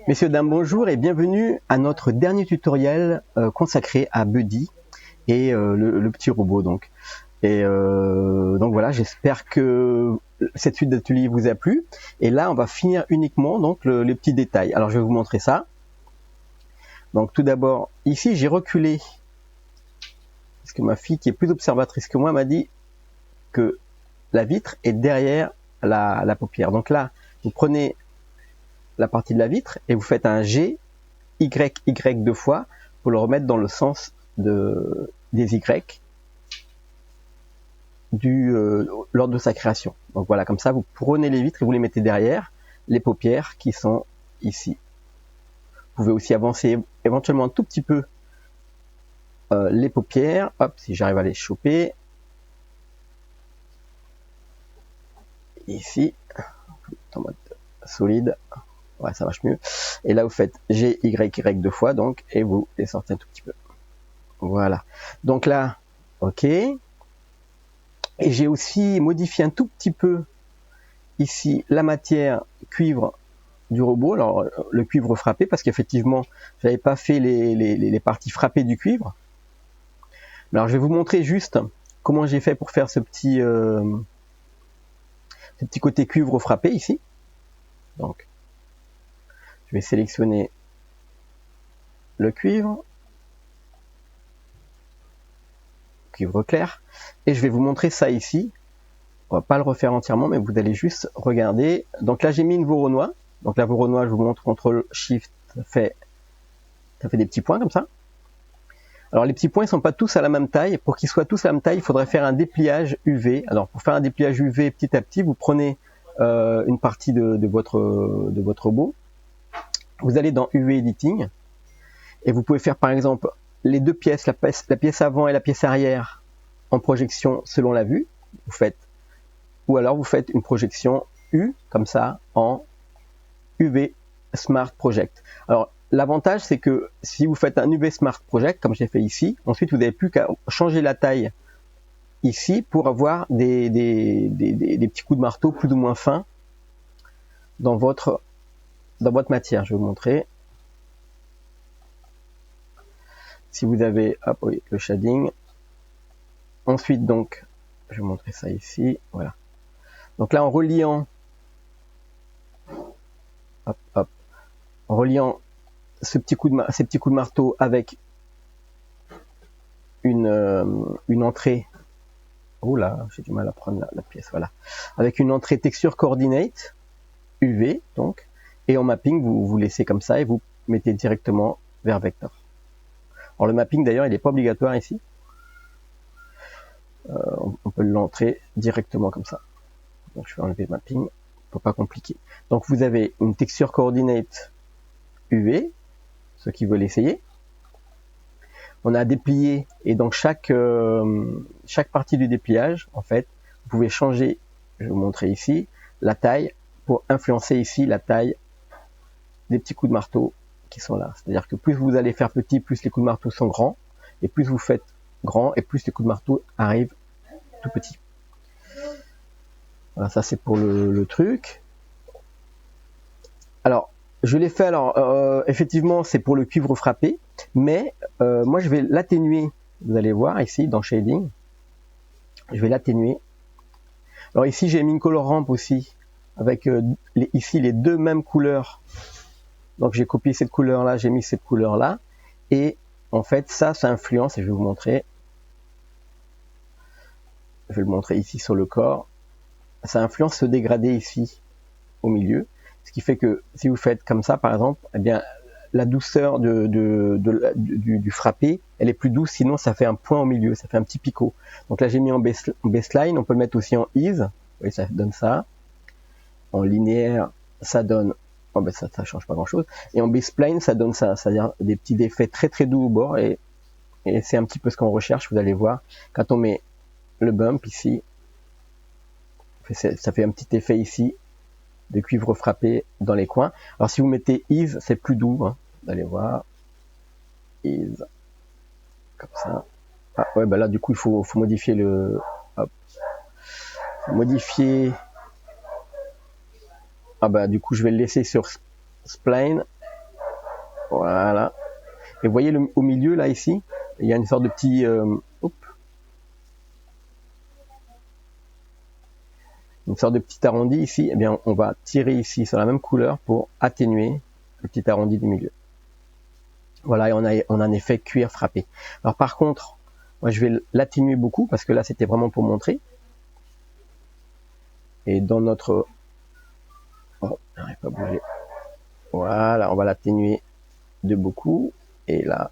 Messieurs, dames, bonjour et bienvenue à notre dernier tutoriel consacré à Buddy et le petit robot donc. Donc voilà, j'espère que cette suite d'ateliers vous a plu. Et là, on va finir uniquement donc les petits détails. Alors, je vais vous montrer ça. Donc tout d'abord, ici, j'ai reculé parce que ma fille, qui est plus observatrice que moi, m'a dit que la vitre est derrière la paupière. Donc là, vous prenez la partie de la vitre et vous faites un G, Y deux fois pour le remettre dans le sens des Y lors de sa création. Donc voilà, comme ça, vous prenez les vitres et vous les mettez derrière les paupières qui sont ici. Vous pouvez aussi avancer éventuellement un tout petit peu les paupières. Hop, si j'arrive à les choper. Ici, en mode solide. Ouais, ça marche mieux. Et là, vous faites G, Y deux fois, donc, et vous les sortez un tout petit peu. Voilà. Donc là, ok. Et j'ai aussi modifié un tout petit peu ici la matière cuivre du robot. Alors, le cuivre frappé, parce qu'effectivement, j'avais pas fait les parties frappées du cuivre. Alors, je vais vous montrer juste comment j'ai fait pour faire ce petit côté cuivre frappé ici. Donc, je vais sélectionner le cuivre clair, et je vais vous montrer ça ici. On va pas le refaire entièrement, mais vous allez juste regarder. Donc là, j'ai mis une Voronoi. Donc la Voronoi, je vous montre, CTRL SHIFT, ça fait des petits points comme ça. Alors les petits points, ils sont pas tous à la même taille. Pour qu'ils soient tous à la même taille, il faudrait faire un dépliage UV. Alors pour faire un dépliage UV petit à petit, vous prenez une partie de votre robot. Vous allez dans UV Editing et vous pouvez faire par exemple les deux pièces, la pièce avant et la pièce arrière en projection selon la vue. Vous faites, ou alors vous faites une projection U comme ça en UV Smart Project. Alors l'avantage, c'est que si vous faites un UV Smart Project comme j'ai fait ici, ensuite vous n'avez plus qu'à changer la taille ici pour avoir des petits coups de marteau plus ou moins fins dans votre matière. Je vais vous montrer. Si vous avez, hop, oui, le shading. Ensuite, donc, je vais vous montrer ça ici. Voilà. Donc là, en reliant, en reliant ces petits coups de marteau avec une entrée. Oh là, j'ai du mal à prendre la pièce. Voilà. Avec une entrée texture coordinate UV, donc, et en mapping, vous laissez comme ça et vous mettez directement vers vector. Alors le mapping d'ailleurs, il n'est pas obligatoire ici. On peut l'entrer directement comme ça. Donc je vais enlever mapping, faut pas compliquer. Donc vous avez une texture coordinate UV, ceux qui veulent essayer. On a déplié et dans chaque partie du dépliage, en fait, vous pouvez changer, je vais vous montrer ici, la taille pour influencer ici la taille des petits coups de marteau qui sont là. C'est-à-dire que plus vous allez faire petit, plus les coups de marteau sont grands, et plus vous faites grand, et plus les coups de marteau arrivent tout petits. Voilà, ça c'est pour le truc. Alors, je l'ai fait, effectivement, c'est pour le cuivre frappé, mais moi je vais l'atténuer. Vous allez voir ici dans Shading, je vais l'atténuer. Alors ici j'ai mis une color ramp aussi, avec ici les deux mêmes couleurs. Donc j'ai copié cette couleur là, j'ai mis cette couleur là, et en fait ça influence, et je vais vous montrer. Je vais le montrer ici sur le corps. Ça influence ce dégradé ici au milieu, ce qui fait que si vous faites comme ça par exemple, eh bien la douceur du frappé, elle est plus douce, sinon ça fait un point au milieu, ça fait un petit picot. Donc là j'ai mis en baseline, on peut le mettre aussi en ease, vous voyez, ça donne ça. En linéaire, ça donne, oh ben ça change pas grand chose. Et en baseplane, ça donne ça, c'est-à-dire des petits effets très très doux au bord, et c'est un petit peu ce qu'on recherche, vous allez voir. Quand on met le bump ici, ça fait un petit effet ici de cuivre frappé dans les coins. Alors si vous mettez ease, c'est plus doux, hein. Vous allez voir, ease, comme ça. Ah ouais, bah là du coup il faut modifier le, hop, modifier Ah bah du coup je vais le laisser sur Spline. Voilà. Et vous voyez au milieu là ici, il y a une sorte de petit une sorte de petit arrondi ici. Eh bien on va tirer ici sur la même couleur pour atténuer le petit arrondi du milieu. Voilà, et on a un effet cuir frappé. Alors par contre, moi je vais l'atténuer beaucoup parce que là c'était vraiment pour montrer. Et dans notre... Oh, j'arrive pas à bouger. Voilà, on va l'atténuer de beaucoup. Et là,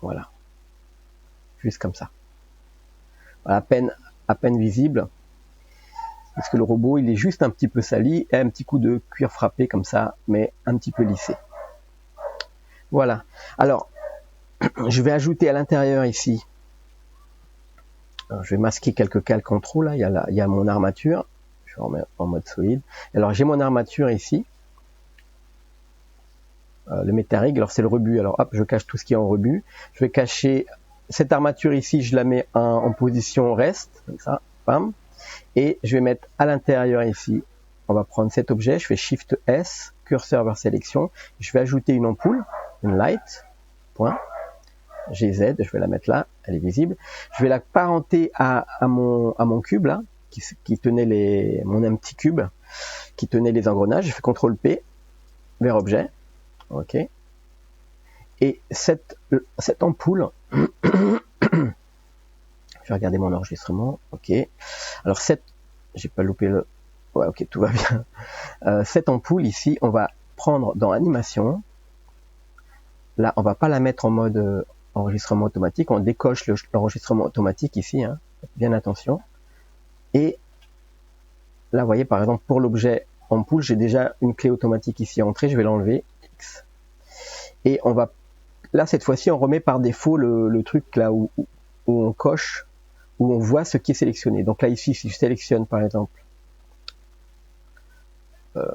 voilà, juste comme ça. À peine visible. Parce que le robot, il est juste un petit peu sali et un petit coup de cuir frappé comme ça, mais un petit peu lissé. Voilà. Alors, je vais ajouter à l'intérieur ici. Alors, je vais masquer quelques calques en trop là. Il y a mon armature. Je vais remettre en mode solide. Alors, j'ai mon armature ici. Le métarig. Alors, c'est le rebut. Alors, hop, je cache tout ce qui est en rebut. Je vais cacher cette armature ici. Je la mets en position reste, comme ça. Bam. Et je vais mettre à l'intérieur ici. On va prendre cet objet. Je fais Shift S, curseur vers sélection. Je vais ajouter une ampoule, une light. Point. GZ, je vais la mettre là, elle est visible. Je vais la parenter à mon cube là, qui tenait mon petit cube, qui tenait les engrenages. Je fais CTRL P, vers objet, ok. Et cette ampoule, je vais regarder mon enregistrement, ok. Alors j'ai pas loupé le, ouais, ok, tout va bien. Cette ampoule ici, on va prendre dans animation. Là, on va pas la mettre en mode enregistrement automatique, on décoche l'enregistrement automatique ici, hein, bien attention. Et là, vous voyez, par exemple, pour l'objet ampoule, j'ai déjà une clé automatique ici entrée, je vais l'enlever, X. Et on va, là, cette fois-ci, on remet par défaut le truc là où on coche, où on voit ce qui est sélectionné. Donc là, ici, si je sélectionne, par exemple,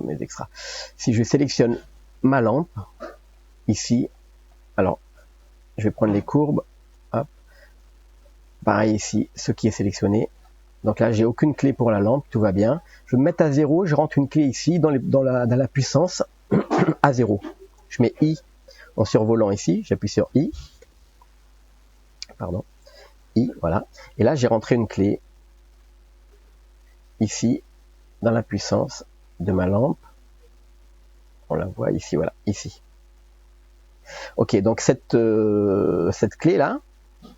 mes extras, si je sélectionne ma lampe, ici, alors, je vais prendre les courbes, hop. Pareil ici, ce qui est sélectionné. Donc là, j'ai aucune clé pour la lampe, tout va bien. Je vais me mettre à 0, je rentre une clé ici dans la puissance à 0. Je mets I en survolant ici, j'appuie sur I. Pardon. I, voilà. Et là, j'ai rentré une clé ici dans la puissance de ma lampe. On la voit ici, voilà, ici. Ok, donc cette clé là,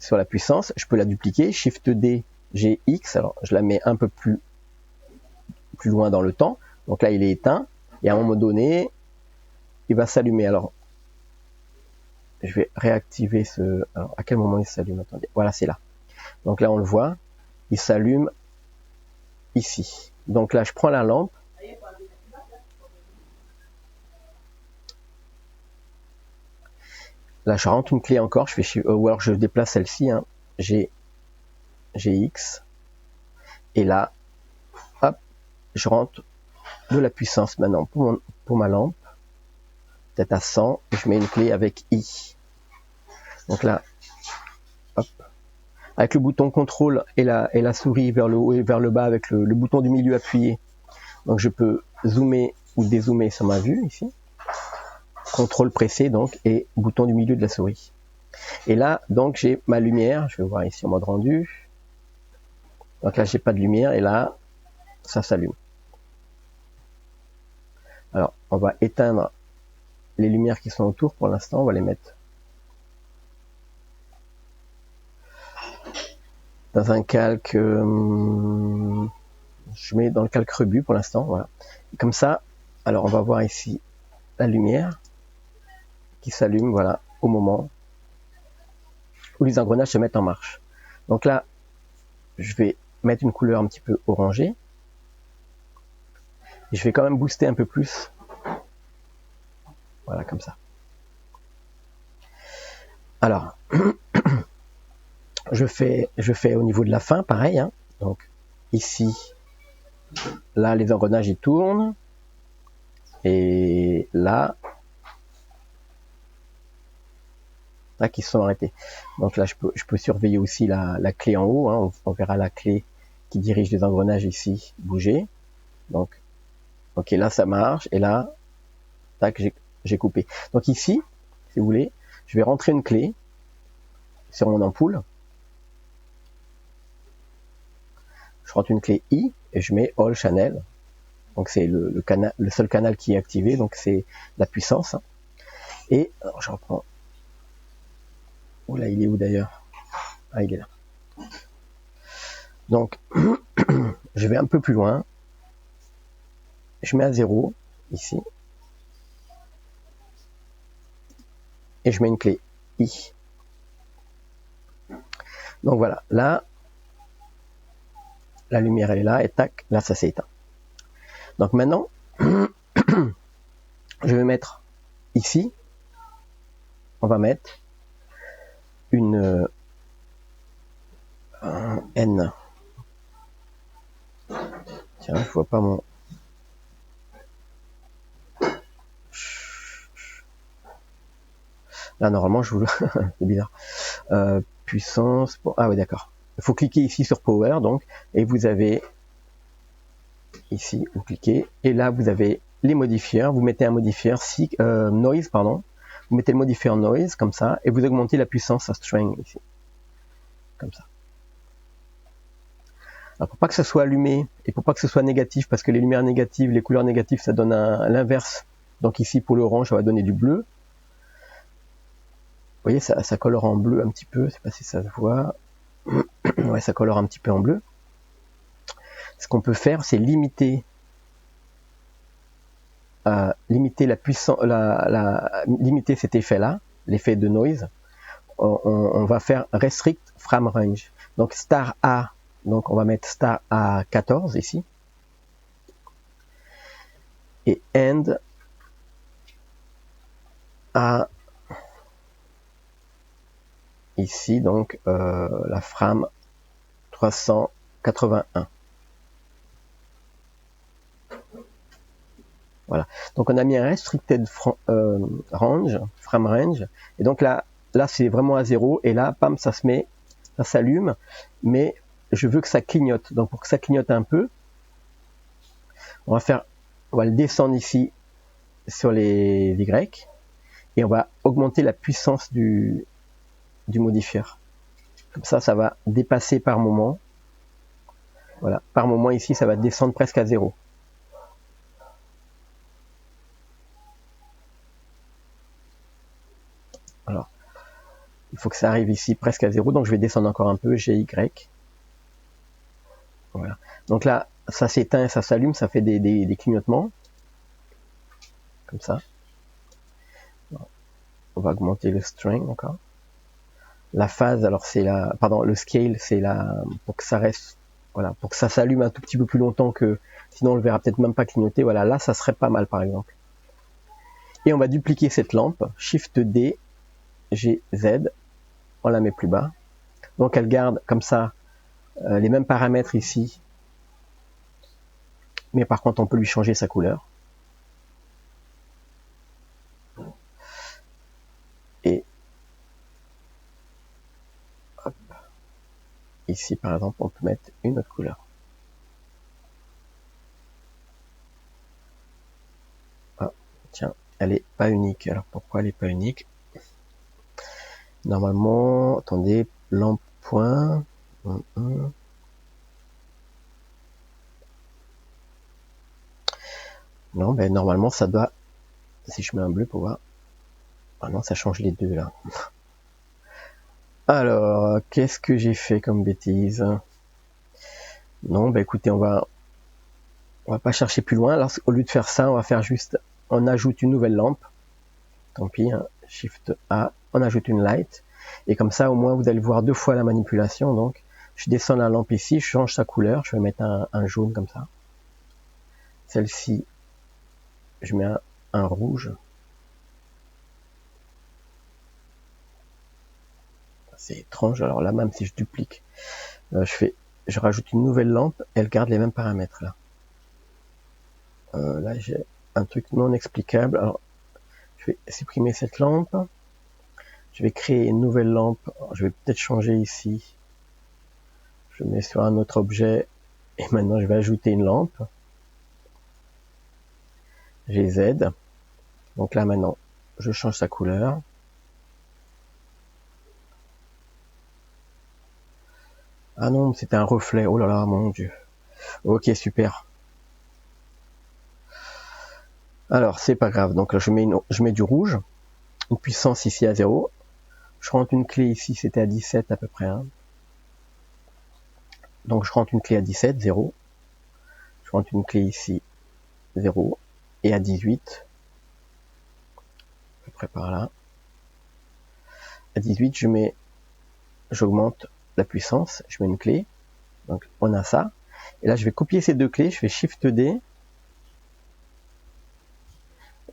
sur la puissance, je peux la dupliquer, Shift D, GX, alors je la mets un peu plus loin dans le temps, donc là il est éteint, et à un moment donné, il va s'allumer. Alors, je vais réactiver alors à quel moment il s'allume? Attendez, voilà, c'est là. Donc là on le voit, il s'allume ici. Donc là je prends la lampe, là je rentre une clé encore, je fais ou alors je déplace celle-ci, hein, GX, et là, hop, je rentre de la puissance maintenant pour ma lampe, peut-être à 100, et je mets une clé avec I. Donc là, hop, avec le bouton contrôle et la souris vers le haut et vers le bas avec le bouton du milieu appuyé, donc je peux zoomer ou dézoomer sur ma vue ici, contrôle pressé donc, et bouton du milieu de la souris. Et là, donc j'ai ma lumière, je vais voir ici en mode rendu, donc là j'ai pas de lumière, et là, ça s'allume. Alors, on va éteindre les lumières qui sont autour pour l'instant, on va les mettre dans un calque, je mets dans le calque rebut pour l'instant, voilà. Et comme ça, alors on va voir ici la lumière qui s'allume, voilà, au moment où les engrenages se mettent en marche. Donc là, je vais mettre une couleur un petit peu orangée, et je vais quand même booster un peu plus, voilà, comme ça. Alors, je fais au niveau de la fin, pareil, hein. Donc ici, là les engrenages ils tournent, et là qui se sont arrêtés. Donc là je peux surveiller aussi la clé en haut, hein. On verra la clé qui dirige les engrenages ici bouger. Donc, ok, là ça marche, et là, tac, j'ai coupé. Donc ici, si vous voulez, je vais rentrer une clé sur mon ampoule. Je rentre une clé I et je mets All Channel. Donc c'est le seul canal qui est activé, donc c'est la puissance. Et alors je reprends. Oula, il est où d'ailleurs? Ah, il est là. Donc je vais un peu plus loin. Je mets à 0 ici. Et je mets une clé I. Donc voilà, là, la lumière elle est là, et tac, là ça s'est éteint. Donc maintenant, je vais mettre ici, on va mettre une N. Tiens, je vois pas mon... Là normalement je vous... c'est bizarre. Puissance... Ah oui d'accord. Il faut cliquer ici sur Power, donc, et vous avez ici, vous cliquez, et là vous avez les modifieurs, vous mettez un modifieur Noise, pardon, vous mettez le modifieur Noise, comme ça, et vous augmentez la puissance à String, ici, comme ça. Alors pour pas que ça soit allumé, et pour pas que ce soit négatif, parce que les lumières négatives, les couleurs négatives, ça donne l'inverse, donc ici pour l'orange, ça va donner du bleu. Vous voyez, ça colore en bleu un petit peu, je sais pas si ça se voit, ouais, ça colore un petit peu en bleu. Ce qu'on peut faire, c'est limiter la puissance, limiter cet effet-là, l'effet de noise. On va faire restrict frame range. Donc star A, donc on va mettre star à 14 ici, et end à ici, donc la frame 381. Voilà. Donc on a mis un restricted range, frame range, et donc là c'est vraiment à 0, et là, pam, ça se met, ça s'allume, mais je veux que ça clignote. Donc pour que ça clignote un peu, on va le descendre ici sur les Y, et on va augmenter la puissance du modifieur. Comme ça va dépasser par moment. Voilà, par moment ici, ça va descendre presque à 0. Alors, il faut que ça arrive ici presque à 0, donc je vais descendre encore un peu, GY. Voilà. Donc là, ça s'éteint et ça s'allume, ça fait des clignotements. Comme ça. On va augmenter le string encore. La phase, alors c'est le scale, c'est pour que ça reste, voilà, pour que ça s'allume un tout petit peu plus longtemps que, sinon on le verra peut-être même pas clignoter. Voilà, là ça serait pas mal par exemple. Et on va dupliquer cette lampe, Shift D, G, Z, on la met plus bas. Donc elle garde comme ça les mêmes paramètres ici, mais par contre on peut lui changer sa couleur. Et hop, ici par exemple on peut mettre une autre couleur. Ah, tiens, elle est pas unique. Alors pourquoi elle est pas unique? Normalement, attendez, lampe point. Non, ben normalement ça doit. Si je mets un bleu pour voir. Ah non, ça change les deux là. Alors, qu'est-ce que j'ai fait comme bêtise? Non, ben écoutez, on va pas chercher plus loin. Alors, au lieu de faire ça, on va faire juste, on ajoute une nouvelle lampe. Tant pis, hein, Shift A, on ajoute une light. Et comme ça, au moins, vous allez voir deux fois la manipulation. Donc, je descends la lampe ici, je change sa couleur. Je vais mettre un jaune comme ça. Celle-ci, je mets un rouge. C'est étrange. Alors là, même si je duplique, je rajoute une nouvelle lampe. Elle garde les mêmes paramètres là. Là, j'ai un truc non explicable. Alors, je vais supprimer cette lampe. Je vais créer une nouvelle lampe. Alors, je vais peut-être changer ici. Je mets sur un autre objet. Et maintenant, je vais ajouter une lampe. j'ai Z. Donc là maintenant, je change sa couleur. Ah non, c'était un reflet. Oh là là, mon Dieu. Ok, super. Alors, c'est pas grave. Donc là, je mets du rouge. Une puissance ici à 0. Je rentre une clé ici, c'était à 17 à peu près. Hein. Donc je rentre une clé à 17, 0. Je rentre une clé ici, 0. Et à 18, à peu près par là. À 18, j'augmente la puissance, je mets une clé. Donc on a ça. Et là, je vais copier ces deux clés, je fais Shift D.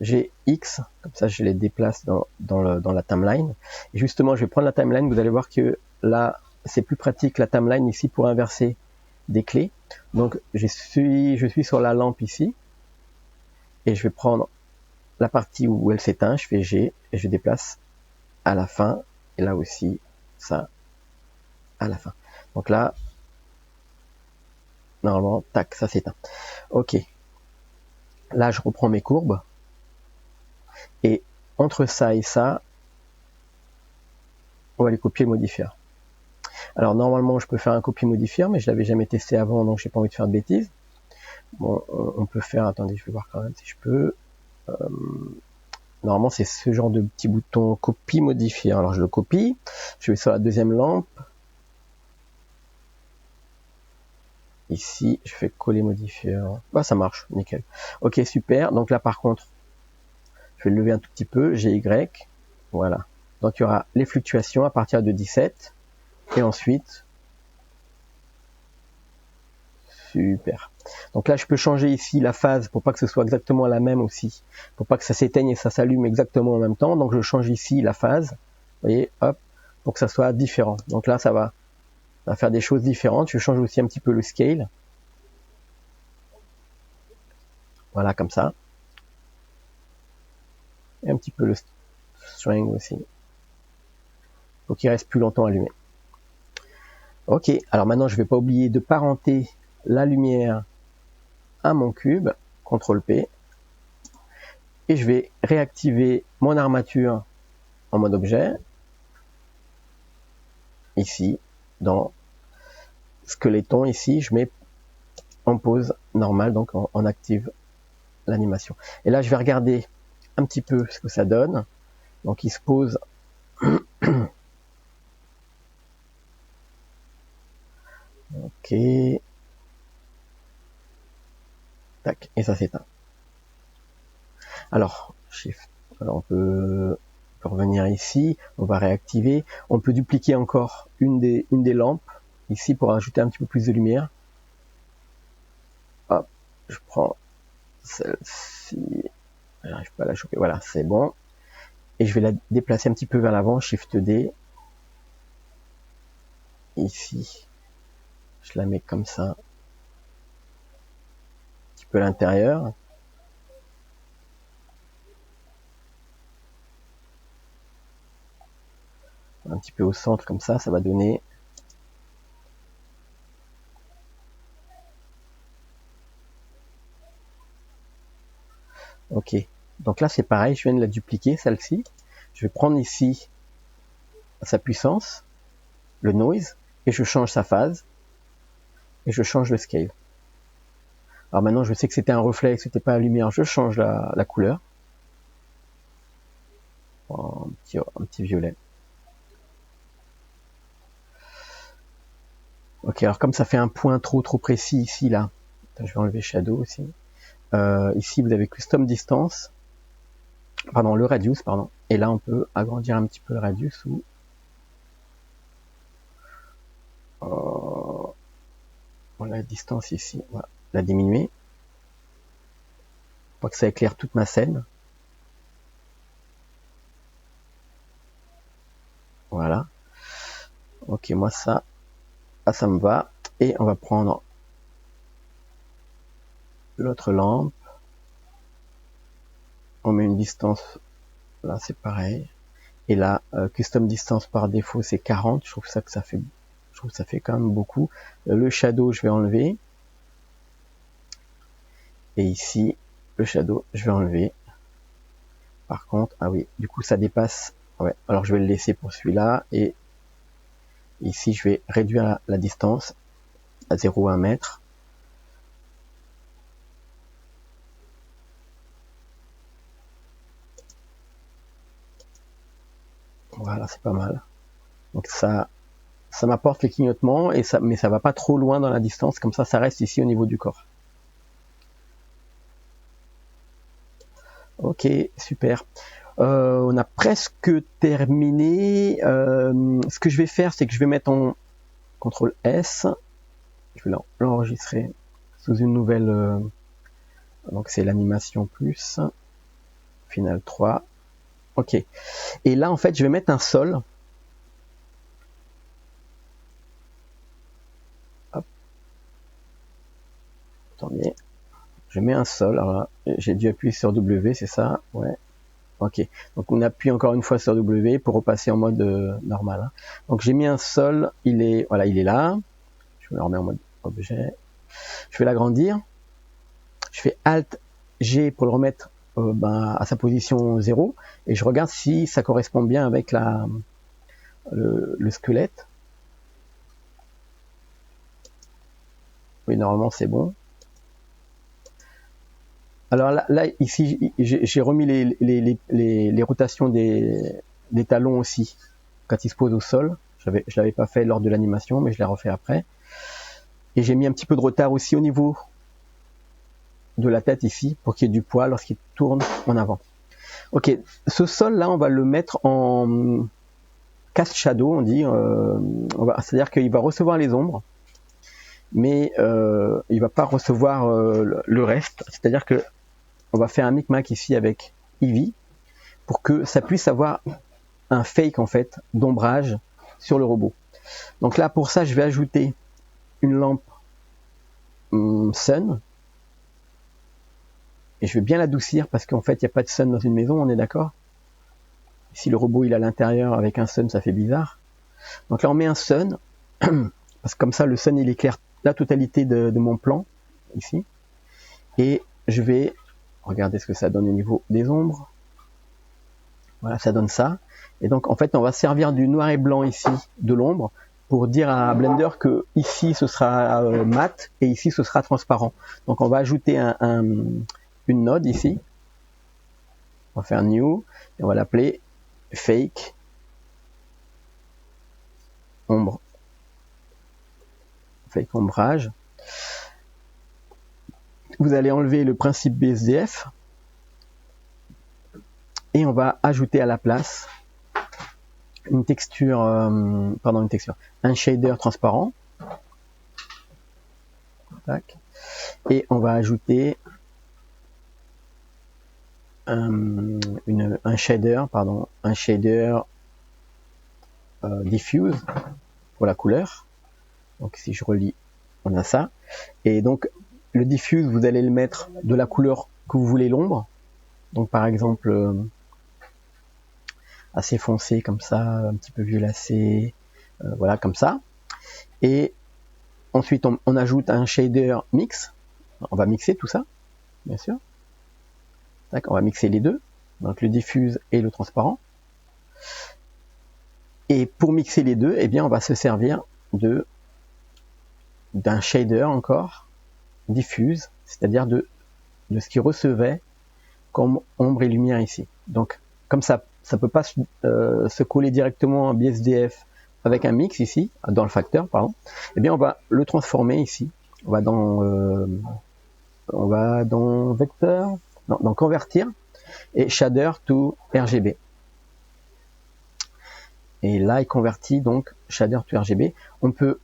J'ai X, comme ça je les déplace dans la timeline. Et justement, je vais prendre la timeline, vous allez voir que là, c'est plus pratique la timeline ici pour inverser des clés. Donc je suis sur la lampe ici, et je vais prendre la partie où elle s'éteint, je fais G, et je déplace à la fin, et là aussi, ça, à la fin. Donc là, normalement, tac, ça s'éteint. Ok. Là, je reprends mes courbes, et entre ça et ça, on va les copier et modifier. Alors normalement je peux faire un copier-modifier, mais je l'avais jamais testé avant, donc j'ai pas envie de faire de bêtises. Bon, on peut faire, attendez, je vais voir quand même si je peux. Normalement c'est ce genre de petit bouton copie-modifier. Alors je le copie, je vais sur la deuxième lampe. Ici, je fais coller-modifier. Bah ça marche, nickel. Ok, super. Donc là par contre, je vais le lever un tout petit peu, GY. Voilà. Donc il y aura les fluctuations à partir de 17. Et ensuite, super. Donc là, je peux changer ici la phase pour pas que ce soit exactement la même aussi. Pour pas que ça s'éteigne et ça s'allume exactement en même temps. Donc je change ici la phase. Vous voyez, hop, pour que ça soit différent. Donc là, ça va faire des choses différentes. Je change aussi un petit peu le scale. Voilà, comme ça. Et un petit peu le string aussi. Pour qu'il reste plus longtemps allumé. Ok, alors maintenant, je vais pas oublier de parenter la lumière à mon cube. CTRL P. Et je vais réactiver mon armature en mode objet. Ici, dans Skeleton, ici, je mets en pause normale, donc on active l'animation. Et là, je vais regarder un petit peu ce que ça donne. Donc, il se pose. Ok. Tac, et ça s'éteint. Alors, Shift. Alors, on peut revenir ici. On va réactiver. On peut dupliquer encore une des lampes ici pour ajouter un petit peu plus de lumière. Hop, je prends celle-ci. J'arrive pas à la choper. Voilà, c'est bon. Et je vais la déplacer un petit peu vers l'avant. Shift D. Ici. Je la mets comme ça. Un petit peu à l'intérieur. Un petit peu au centre comme ça va donner. Ok. Donc là c'est pareil, je viens de la dupliquer celle-ci. Je vais prendre ici sa puissance, le noise, et je change sa phase, et je change le scale. Alors maintenant je sais que c'était un reflet, que c'était pas la lumière, je change la couleur. Un petit violet. Ok, alors comme ça fait un point trop précis ici, là, je vais enlever Shadow aussi. Ici vous avez Custom Distance, pardon, le Radius, pardon. Et là on peut agrandir un petit peu le Radius ou la distance ici, voilà, la diminuer pour que ça éclaire toute ma scène. Voilà. Ok, moi ça me va. Et on va prendre l'autre lampe. On met une distance, là c'est pareil. Et là, custom distance par défaut c'est 40. Je trouve que ça fait quand même beaucoup. Le shadow je vais enlever. Et ici, le shadow, je vais enlever. Par contre, ah oui, du coup ça dépasse. Ouais, alors je vais le laisser pour celui-là. Et ici, je vais réduire la distance à 0,1 mètre. Voilà, c'est pas mal. Donc ça m'apporte les clignotements, mais ça va pas trop loin dans la distance, comme ça reste ici au niveau du corps. Ok, super. On a presque terminé. Ce que je vais faire, c'est que je vais mettre en CTRL S. Je vais l'enregistrer sous une nouvelle. Donc c'est l'animation plus. Final 3. Ok. Et là, en fait, je vais mettre un sol. Hop. Attendez. Je mets un sol. Alors là, j'ai dû appuyer sur W, c'est ça? Ouais. Ok. Donc on appuie encore une fois sur W pour repasser en mode normal. Hein. Donc j'ai mis un sol. Voilà, il est là. Je le remets en mode objet. Je vais l'agrandir. Je fais Alt G pour le remettre à sa position 0 et je regarde si ça correspond bien avec le squelette. Oui, normalement c'est bon. Alors là ici, j'ai remis les rotations des talons aussi quand ils se posent au sol. Je l'avais pas fait lors de l'animation, mais je l'ai refait après. Et j'ai mis un petit peu de retard aussi au niveau de la tête ici pour qu'il y ait du poids lorsqu'il tourne en avant. Ok, ce sol là, on va le mettre en cast shadow, on dit. C'est-à-dire qu'il va recevoir les ombres, mais il va pas recevoir le reste. C'est-à-dire que on va faire un micmac ici avec Eevee pour que ça puisse avoir un fake en fait d'ombrage sur le robot. Donc là, pour ça, je vais ajouter une lampe sun. Et je vais bien l'adoucir parce qu'en fait, il n'y a pas de sun dans une maison, on est d'accord? Si le robot il est à l'intérieur avec un sun, ça fait bizarre. Donc là, on met un sun, parce que comme ça, le sun il éclaire la totalité de mon plan, ici. Et je vais regarder ce que ça donne au niveau des ombres. Voilà, ça donne ça. Et donc, en fait, on va servir du noir et blanc ici, de l'ombre, pour dire à Blender que ici, ce sera mat et ici, ce sera transparent. Donc, on va ajouter une node ici. On va faire new et on va l'appeler fake ombre. Fake ombrage. Vous allez enlever le principe BSDF et on va ajouter à la place une texture, un shader transparent. Tac. Et on va ajouter un shader diffuse pour la couleur. Donc si je relis, on a ça. Et donc le diffuse, vous allez le mettre de la couleur que vous voulez l'ombre. Donc par exemple assez foncé comme ça, un petit peu violacé, voilà comme ça. Et ensuite on ajoute un shader mix. On va mixer tout ça, bien sûr. Tac, on va mixer les deux, donc le diffuse et le transparent. Et pour mixer les deux, eh bien on va se servir d'un shader encore diffuse, c'est-à-dire de ce qui recevait comme ombre et lumière ici. Donc comme ça peut pas se coller directement en BSDF avec un mix ici, dans le facteur, pardon, eh bien on va le transformer ici. On va dans vecteur, non, dans convertir et shader to RGB. Et là, il convertit donc shader to RGB. On peut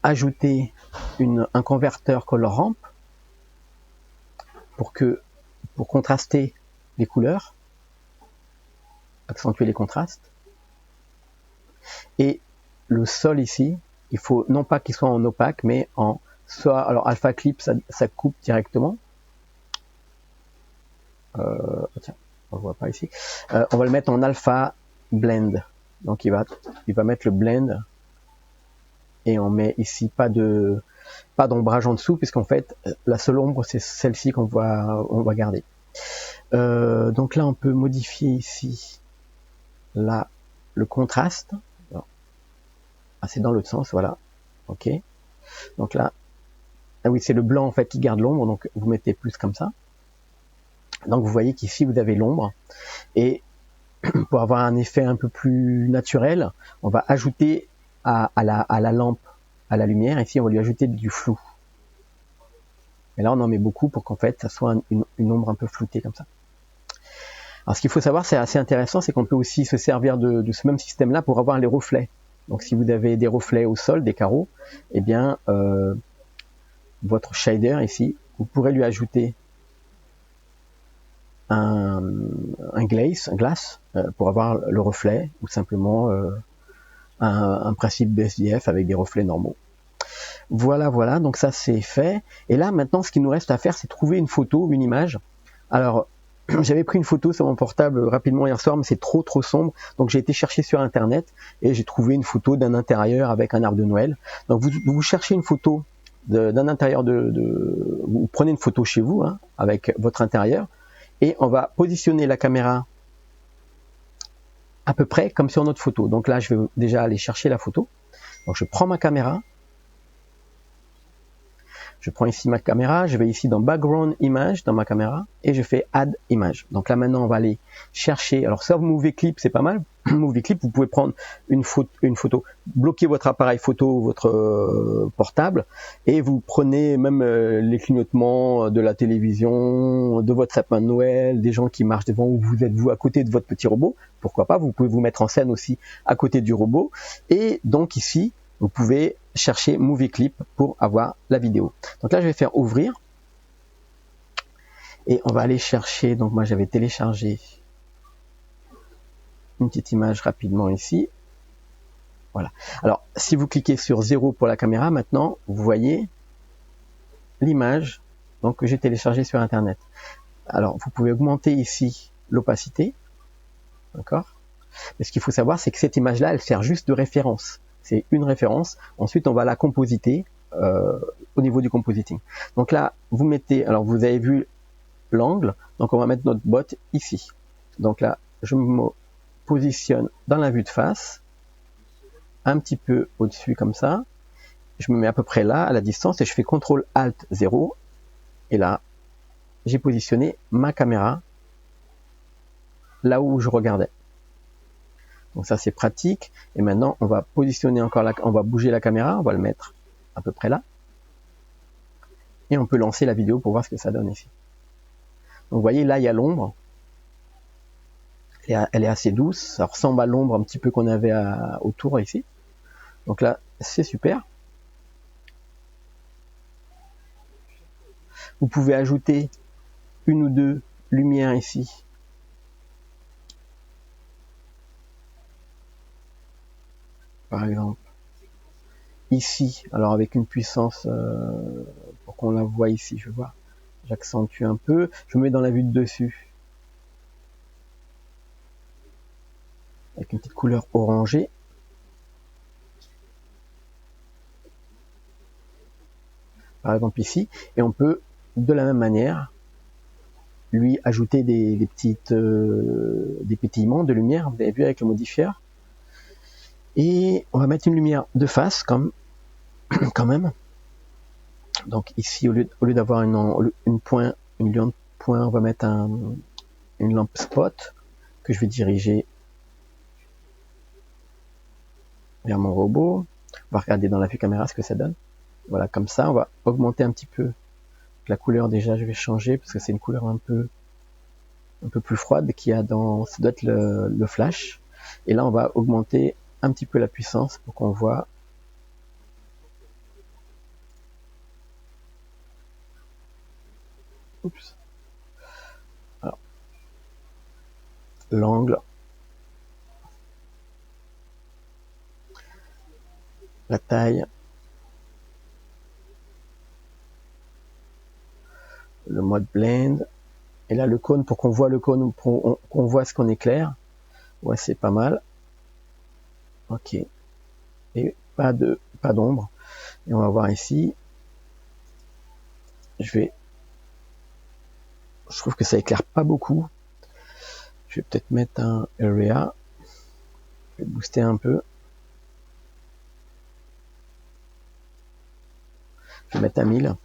ajouter un converteur color ramp pour contraster les couleurs, accentuer les contrastes. Et le sol ici, il faut non pas qu'il soit en opaque, mais alors alpha clip, ça coupe directement. Tiens, on le voit pas ici. On va le mettre en alpha blend. Donc il va mettre le blend et on met ici pas d'ombrage en dessous, puisqu'en fait la seule ombre c'est celle-ci on va garder. Donc là on peut modifier ici là le contraste. Ah, c'est dans l'autre sens, voilà. Ok. Donc là, ah oui, c'est le blanc en fait qui garde l'ombre, donc vous mettez plus comme ça. Donc vous voyez qu'ici vous avez l'ombre, et pour avoir un effet un peu plus naturel, on va ajouter à la lampe, à la lumière, ici on va lui ajouter du flou. Et là on en met beaucoup pour qu'en fait ça soit une ombre un peu floutée comme ça. Alors ce qu'il faut savoir, c'est assez intéressant, c'est qu'on peut aussi se servir de ce même système là pour avoir les reflets. Donc si vous avez des reflets au sol, des carreaux, eh bien votre shader ici, vous pourrez lui ajouter un glace pour avoir le reflet, ou simplement un principe BSDF avec des reflets normaux. Voilà, donc ça c'est fait. Et là maintenant ce qu'il nous reste à faire, c'est trouver une photo, une image. Alors j'avais pris une photo sur mon portable rapidement hier soir, mais c'est trop sombre, donc j'ai été chercher sur internet et j'ai trouvé une photo d'un intérieur avec un arbre de Noël. Donc vous cherchez une photo d'un intérieur vous prenez une photo chez vous avec votre intérieur, et on va positionner la caméra à peu près comme sur notre photo. Donc là je vais déjà aller chercher la photo. Donc je prends ma caméra, je prends ici ma caméra, je vais ici dans Background Image dans ma caméra et je fais Add Image. Donc là maintenant on va aller chercher, alors sur Movie Clip c'est pas mal, Movie Clip vous pouvez prendre une photo, bloquer votre appareil photo, votre portable, et vous prenez même les clignotements de la télévision, de votre sapin de Noël, des gens qui marchent devant, ou vous êtes vous à côté de votre petit robot, pourquoi pas, vous pouvez vous mettre en scène aussi à côté du robot, et donc ici vous pouvez chercher Movie Clip pour avoir la vidéo. Donc là, je vais faire ouvrir. Et on va aller chercher, donc moi j'avais téléchargé une petite image rapidement ici. Voilà. Alors, si vous cliquez sur 0 pour la caméra, maintenant, vous voyez l'image donc que j'ai téléchargée sur Internet. Alors, vous pouvez augmenter ici l'opacité. D'accord ? Mais ce qu'il faut savoir, c'est que cette image-là, elle sert juste de référence. C'est une référence. Ensuite, on va la compositer au niveau du compositing. Donc là, vous mettez, alors vous avez vu l'angle, donc on va mettre notre bot ici. Donc là, je me positionne dans la vue de face, un petit peu au-dessus comme ça. Je me mets à peu près là, à la distance, et je fais CTRL ALT 0. Et là, j'ai positionné ma caméra là où je regardais. Donc ça c'est pratique. Et maintenant on va positionner encore on va bouger la caméra, on va le mettre à peu près là. Et on peut lancer la vidéo pour voir ce que ça donne ici. Donc vous voyez là il y a l'ombre. Elle est assez douce, ça ressemble à l'ombre un petit peu qu'on avait autour ici. Donc là c'est super. Vous pouvez ajouter une ou deux lumières ici. Par exemple, ici, alors avec une puissance, pour qu'on la voit ici, je vois, j'accentue un peu, je me mets dans la vue de dessus, avec une petite couleur orangée. Par exemple ici, et on peut, de la même manière, lui ajouter des pétillements de lumière, vous avez vu avec le modifieur. Et on va mettre une lumière de face, quand même. Donc ici, au lieu d'avoir une lampe point, on va mettre une lampe spot que je vais diriger vers mon robot. On va regarder dans la vue caméra ce que ça donne. Voilà, comme ça, on va augmenter un petit peu la couleur. Déjà, je vais changer parce que c'est une couleur un peu plus froide qu'il y a dans, ça doit être le flash. Et là, on va augmenter un petit peu la puissance pour qu'on voit. Oups. Alors, l'angle, la taille, le mode blend, et là le cône pour qu'on voit le cône, qu'on voit ce qu'on éclaire. Ouais, c'est pas mal. Ok. Et pas de pas d'ombre. Et on va voir ici, je trouve que ça éclaire pas beaucoup. Je vais peut-être mettre un area, je vais booster un peu. Je vais mettre à 1000.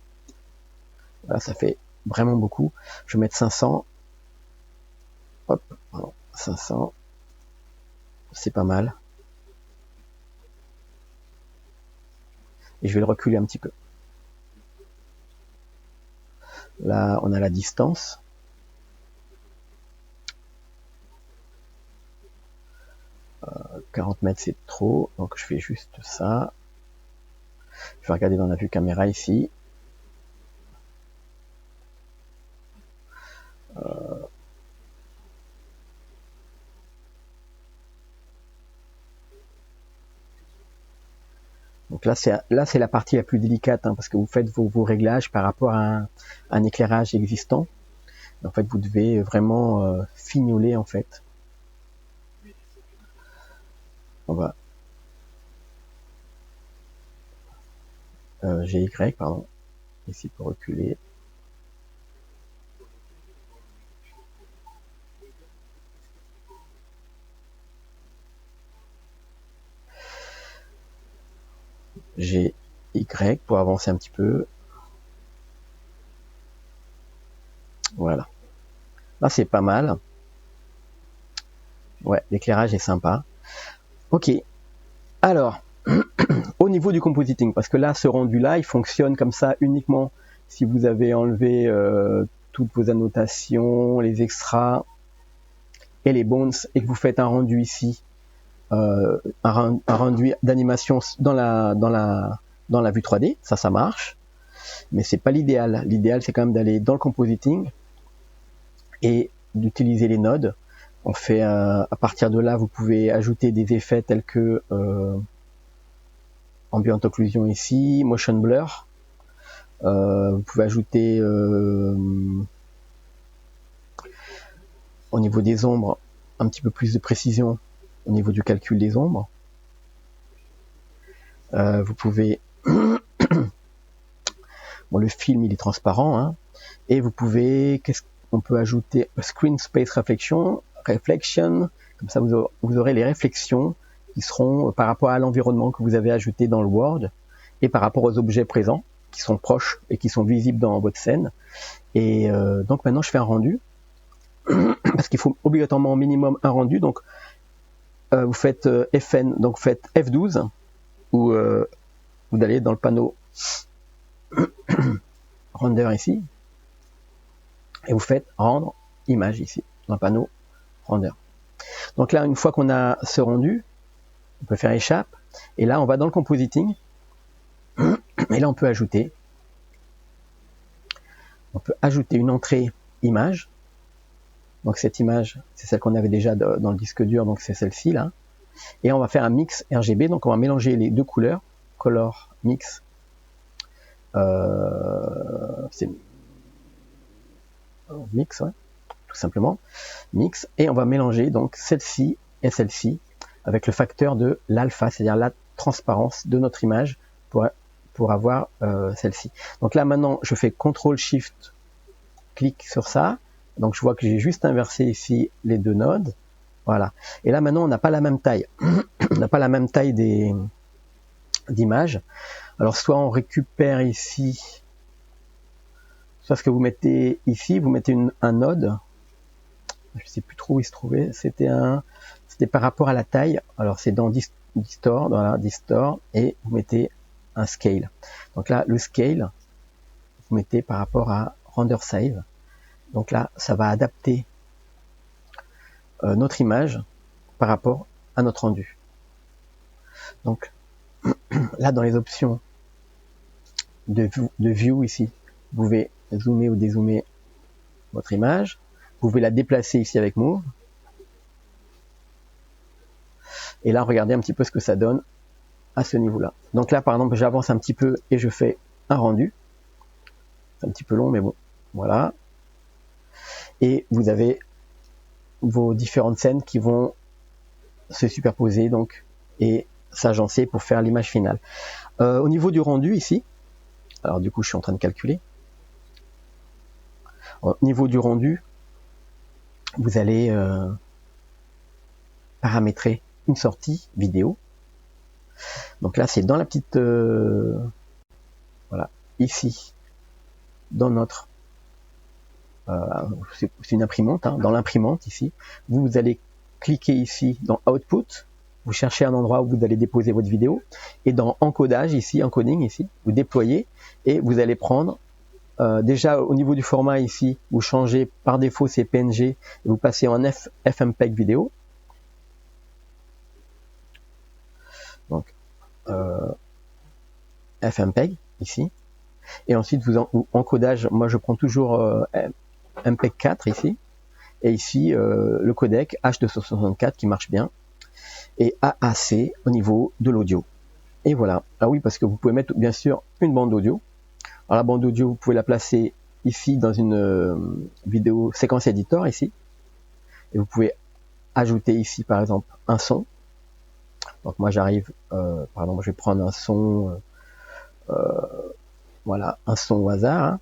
Voilà, ça fait vraiment beaucoup. Je vais mettre 500. Hop, pardon, 500. C'est pas mal. Et je vais le reculer un petit peu. Là, on a la distance. Euh, 40 mètres, c'est trop. Donc, je fais juste ça. Je vais regarder dans la vue caméra ici. Donc là, c'est la partie la plus délicate, hein, parce que vous faites vos réglages par rapport à un éclairage existant. En fait, vous devez vraiment fignoler, en fait. On va GY, pardon, ici pour reculer. GY pour avancer un petit peu. Voilà. Là, c'est pas mal. Ouais, l'éclairage est sympa. Ok. Alors, au niveau du compositing, parce que là, ce rendu-là, il fonctionne comme ça uniquement si vous avez enlevé toutes vos annotations, les extras et les bones, et que vous faites un rendu ici, un rendu d'animation dans la vue 3D, ça marche, mais c'est pas l'idéal. L'idéal, c'est quand même d'aller dans le compositing et d'utiliser les nodes. On fait à partir de là, vous pouvez ajouter des effets tels que ambient occlusion ici, motion blur. Vous pouvez ajouter au niveau des ombres un petit peu plus de précision au niveau du calcul des ombres. Vous pouvez bon, le film il est transparent, hein, et vous pouvez, qu'est-ce qu'on peut ajouter, screen space reflection, comme ça vous aurez les réflexions qui seront par rapport à l'environnement que vous avez ajouté dans le World et par rapport aux objets présents qui sont proches et qui sont visibles dans votre scène. Et donc maintenant je fais un rendu parce qu'il faut obligatoirement au minimum un rendu. Donc vous faites FN, donc vous faites F12 ou vous allez dans le panneau render ici et vous faites rendre image ici dans le panneau render. Donc là, une fois qu'on a ce rendu, on peut faire échappe et là on va dans le compositing et là on peut ajouter une entrée image. Donc cette image, c'est celle qu'on avait déjà dans le disque dur, donc c'est celle-ci là. Et on va faire un mix RGB, donc on va mélanger les deux couleurs, color mix. C'est mix, ouais, tout simplement. Mix, et on va mélanger donc celle-ci et celle-ci avec le facteur de l'alpha, c'est-à-dire la transparence de notre image pour avoir celle-ci. Donc là maintenant, je fais CTRL-SHIFT, clic sur ça. Donc je vois que j'ai juste inversé ici les deux nodes. Voilà. Et là maintenant, on n'a pas la même taille. On n'a pas la même taille d'images. Alors soit on récupère ici, soit ce que vous mettez ici, vous mettez un node. Je sais plus trop où il se trouvait. C'était par rapport à la taille. Alors c'est dans Distort, voilà, Distort, et vous mettez un scale. Donc là, le scale, vous mettez par rapport à Render Size. Donc là, ça va adapter notre image par rapport à notre rendu. Donc là, dans les options de view ici, vous pouvez zoomer ou dézoomer votre image. Vous pouvez la déplacer ici avec Move. Et là, regardez un petit peu ce que ça donne à ce niveau-là. Donc là, par exemple, j'avance un petit peu et je fais un rendu. C'est un petit peu long, mais bon, voilà. Et vous avez vos différentes scènes qui vont se superposer, donc, et s'agencer pour faire l'image finale. Au niveau du rendu ici, alors du coup je suis en train de calculer. Au niveau du rendu, vous allez paramétrer une sortie vidéo. Donc là c'est dans la petite voilà, ici dans notre c'est une imprimante, hein, dans l'imprimante ici, vous allez cliquer ici dans Output, vous cherchez un endroit où vous allez déposer votre vidéo, et dans Encodage ici, Encoding ici, vous déployez, et vous allez prendre, déjà au niveau du format ici, vous changez par défaut c'est PNG, et vous passez en FMPEG vidéo, donc FMPEG ici, et ensuite vous encodage, moi je prends toujours MPEG 4 ici, et ici le codec H264 qui marche bien, et AAC au niveau de l'audio. Et voilà. Ah oui, parce que vous pouvez mettre bien sûr une bande audio. Alors la bande audio, vous pouvez la placer ici dans une vidéo séquence editor ici, et vous pouvez ajouter ici par exemple un son. Donc moi j'arrive, pardon, je vais prendre un son, voilà, un son au hasard. Hein.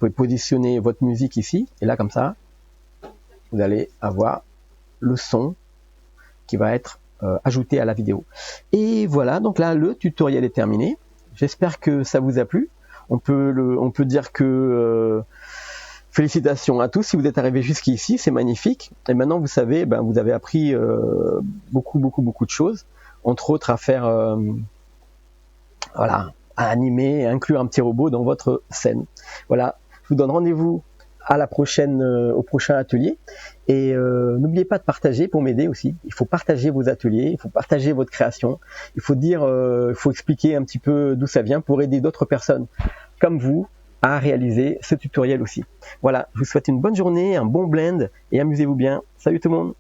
Vous pouvez positionner votre musique ici, et là comme ça, vous allez avoir le son qui va être ajouté à la vidéo. Et voilà, donc là le tutoriel est terminé. J'espère que ça vous a plu. On peut dire que félicitations à tous si vous êtes arrivés jusqu'ici, c'est magnifique. Et maintenant vous savez, vous avez appris beaucoup de choses, entre autres à faire voilà, à animer, à inclure un petit robot dans votre scène. Voilà, je vous donne rendez-vous à la prochaine, au prochain atelier. Et n'oubliez pas de partager pour m'aider aussi. Il faut partager vos ateliers, il faut partager votre création. Il faut dire, il faut expliquer un petit peu d'où ça vient pour aider d'autres personnes comme vous à réaliser ce tutoriel aussi. Voilà, je vous souhaite une bonne journée, un bon blend et amusez-vous bien. Salut tout le monde.